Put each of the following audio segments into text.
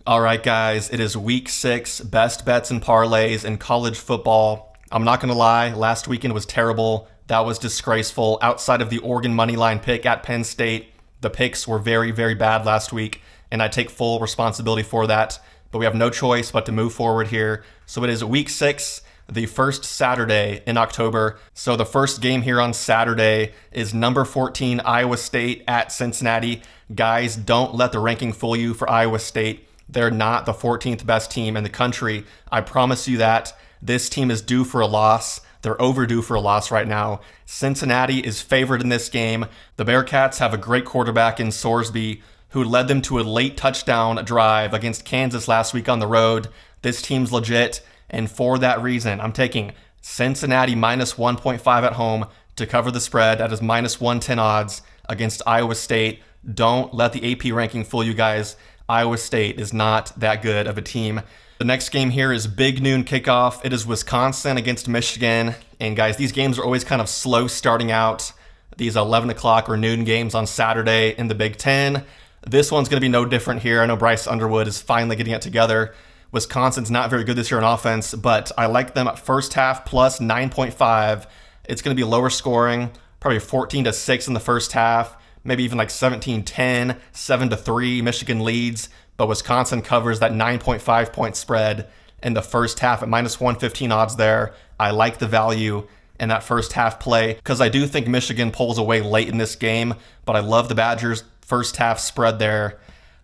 All right, guys, it is week 6, best bets and parlays in college football. I'm not going to lie, last weekend was terrible. That was disgraceful. Outside of the Oregon money line pick at Penn State, the picks were very, very bad last week, and I take full responsibility for that. But we have no choice but to move forward here. So it is week 6, the first Saturday in October. So the first game here on Saturday is number 14 Iowa State at Cincinnati. Guys, don't let the ranking fool you for Iowa State. They're not the 14th best team in the country. I promise you that. This team is due for a loss. They're overdue for a loss right now. Cincinnati is favored in this game. The Bearcats have a great quarterback in Sorsby, who led them to a late touchdown drive against Kansas last week on the road. This team's legit, and for that reason, I'm taking Cincinnati minus 1.5 at home to cover the spread. That is minus 110 odds against Iowa State. Don't let the AP ranking fool you guys. Iowa State is not that good of a team. The next game here is big noon kickoff. It is Wisconsin against Michigan. And guys, these games are always kind of slow starting out. These 11 o'clock or noon games on Saturday in the Big Ten. This one's going to be no different here. I know Bryce Underwood is finally getting it together. Wisconsin's not very good this year on offense, but I like them at first half plus 9.5. It's going to be lower scoring, probably 14-6 in the first half. Maybe even like 17-10, 7-3, Michigan leads, but Wisconsin covers that 9.5 point spread in the first half at minus 115 odds there. I like the value in that first half play because I do think Michigan pulls away late in this game, but I love the Badgers first half spread there,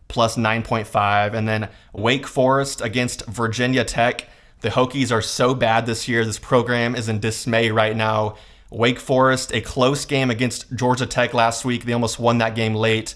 plus 9.5. And then Wake Forest against Virginia Tech. The Hokies are so bad this year. This program is in dismay right now. Wake Forest, a close game against Georgia Tech last week. They almost won that game late.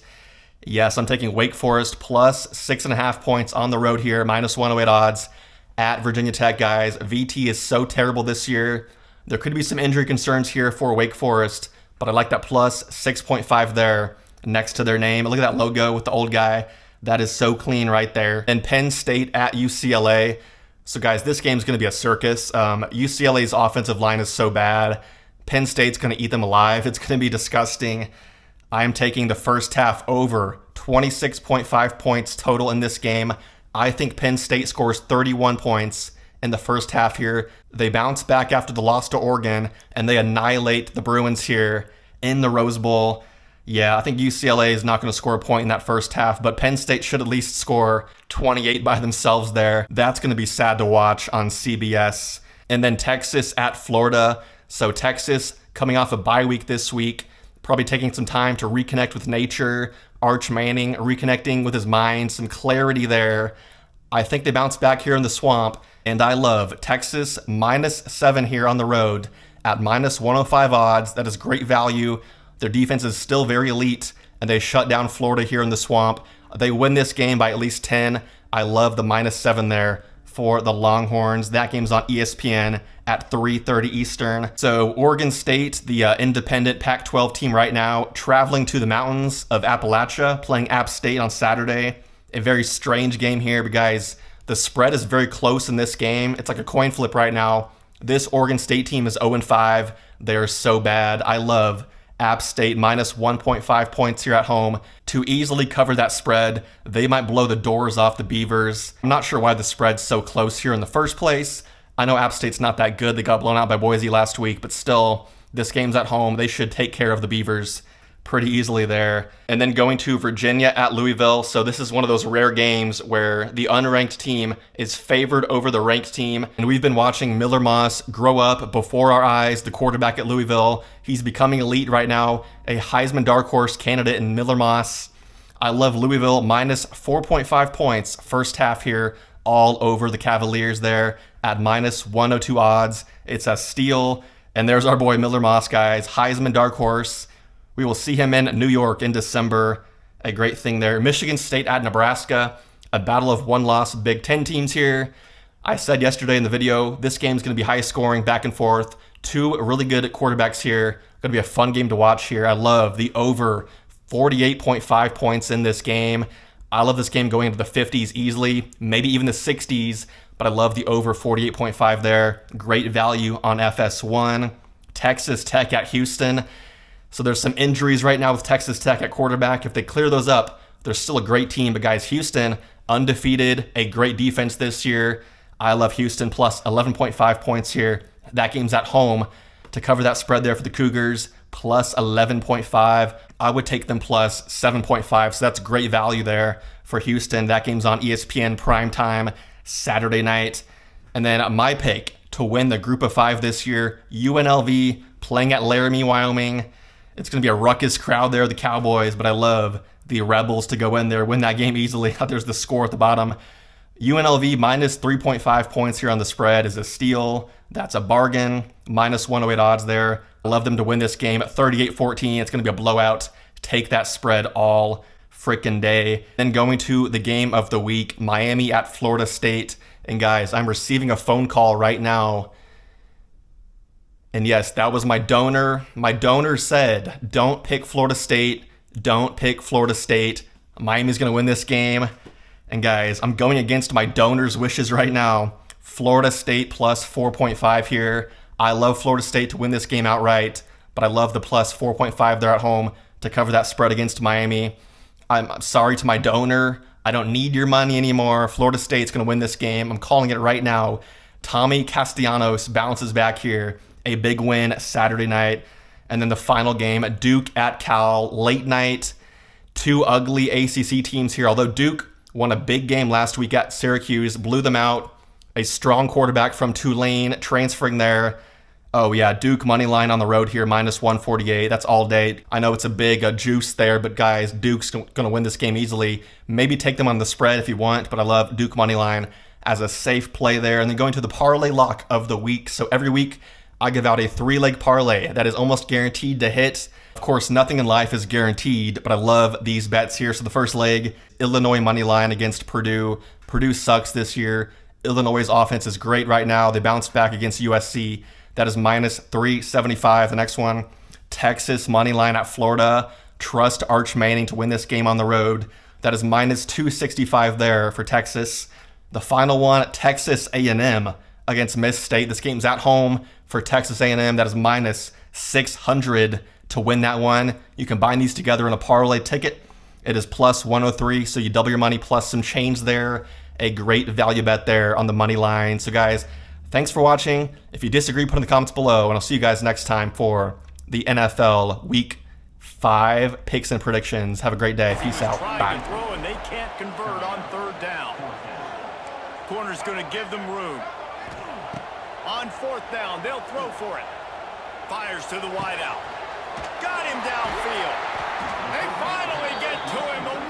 Yes, I'm taking Wake Forest plus 6.5 points on the road here, minus 108 odds at Virginia Tech, guys. VT is so terrible this year. There could be some injury concerns here for Wake Forest, but I like that plus 6.5 there next to their name. Look at that logo with the old guy. That is so clean right there. And Penn State at UCLA. So, guys, this game is going to be a circus. UCLA's offensive line is so bad. Penn State's going to eat them alive. It's going to be disgusting. I am taking the first half over 26.5 points total in this game. I think Penn State scores 31 points in the first half here. They bounce back after the loss to Oregon, and they annihilate the Bruins here in the Rose Bowl. Yeah, I think UCLA is not going to score a point in that first half, but Penn State should at least score 28 by themselves there. That's going to be sad to watch on CBS. And then Texas at Florida. So Texas coming off a bye week this week, probably taking some time to reconnect with nature. Arch Manning reconnecting with his mind, some clarity there. I think they bounce back here in the swamp, and I love Texas minus 7 here on the road at minus 105 odds. That is great value. Their defense is still very elite, and they shut down Florida here in the swamp. They win this game by at least 10. I love the minus 7 there for the Longhorns. That game's on ESPN at 3:30 Eastern. So Oregon State, the independent Pac-12 team right now, traveling to the mountains of Appalachia, playing App State on Saturday. A very strange game here, but guys, the spread is very close in this game. It's like a coin flip right now. This Oregon State team is 0-5. They're so bad. I love App State minus 1.5 points here at home to easily cover that spread. They might blow the doors off the Beavers. I'm not sure why the spread's so close here in the first place. I know App State's not that good. They got blown out by Boise last week, but still, this game's at home. They should take care of the Beavers pretty easily there. And then going to Virginia at Louisville. So this is one of those rare games where the unranked team is favored over the ranked team. And we've been watching Miller Moss grow up before our eyes, the quarterback at Louisville. He's becoming elite right now, a Heisman dark horse candidate in Miller Moss. I love Louisville minus 4.5 points first half here, all over the Cavaliers there at minus 102 odds. It's a steal. And there's our boy Miller Moss, guys, Heisman dark horse. We will see him in New York in December. A great thing there. Michigan State at Nebraska. A battle of one-loss Big Ten teams here. I said yesterday in the video, this game's going to be high scoring, back and forth. Two really good quarterbacks here. Going to be a fun game to watch here. I love the over 48.5 points in this game. I love this game going into the 50s easily, maybe even the 60s, but I love the over 48.5 there. Great value on FS1. Texas Tech at Houston. So there's some injuries right now with Texas Tech at quarterback. If they clear those up, They're still a great team, but guys, Houston, undefeated, a great defense this year. I love Houston plus 11.5 points here. That game's at home to cover that spread there for the Cougars, plus 11.5. I would take them plus 7.5, so that's great value there for Houston. That game's on ESPN primetime Saturday night. And then my pick to win the Group of 5 this year, UNLV playing at Laramie, Wyoming. It's going to be a ruckus crowd there, the Cowboys, but I love the Rebels to go in there, win that game easily. There's the score at the bottom. UNLV minus 3.5 points here on the spread is a steal. That's a bargain. Minus 108 odds there. I love them to win this game at 38-14. It's going to be a blowout. Take that spread all freaking day. Then going to the game of the week, Miami at Florida State. And guys, I'm receiving a phone call right now. And yes, that was my donor. My donor said, don't pick Florida State. Don't pick Florida State. Miami's going to win this game. And guys, I'm going against my donor's wishes right now. Florida State plus 4.5 here. I love Florida State to win this game outright, but I love the plus 4.5 there at home to cover that spread against Miami. I'm sorry to my donor. I don't need your money anymore. Florida State's going to win this game. I'm calling it right now. Tommy Castellanos bounces back here. A big win Saturday night. And then the final game, Duke at Cal, late night. Two ugly ACC teams here. Although Duke won a big game last week at Syracuse, blew them out. A strong quarterback from Tulane transferring there. Oh yeah, Duke money line on the road here, minus 148. That's all day. I know it's a big juice there, but guys, Duke's going to win this game easily. Maybe take them on the spread if you want, but I love Duke money line as a safe play there. And then going to the parlay lock of the week. So every week, I give out a 3-leg parlay that is almost guaranteed to hit. Of course, nothing in life is guaranteed, but I love these bets here. So the first leg, Illinois money line against Purdue. Purdue sucks this year. Illinois' offense is great right now. They bounced back against USC. That is minus 375. The next one, Texas money line at Florida. Trust Arch Manning to win this game on the road. That is minus 265 there for Texas. The final one, Texas A&M against Miss State. This game's at home for Texas A&M. That is minus 600 to win that one. You combine these together in a parlay ticket. It is plus 103, so you double your money plus some change there. A great value bet there on the money line. So guys, thanks for watching. If you disagree, put in the comments below, and I'll see you guys next time for the NFL Week 5 picks and predictions. Have a great day. Peace out. Bye. Throw and they can't convert on third down. Corner's going to give them room. On fourth down, they'll throw for it. Fires to the wideout. Got him downfield. They finally get to him.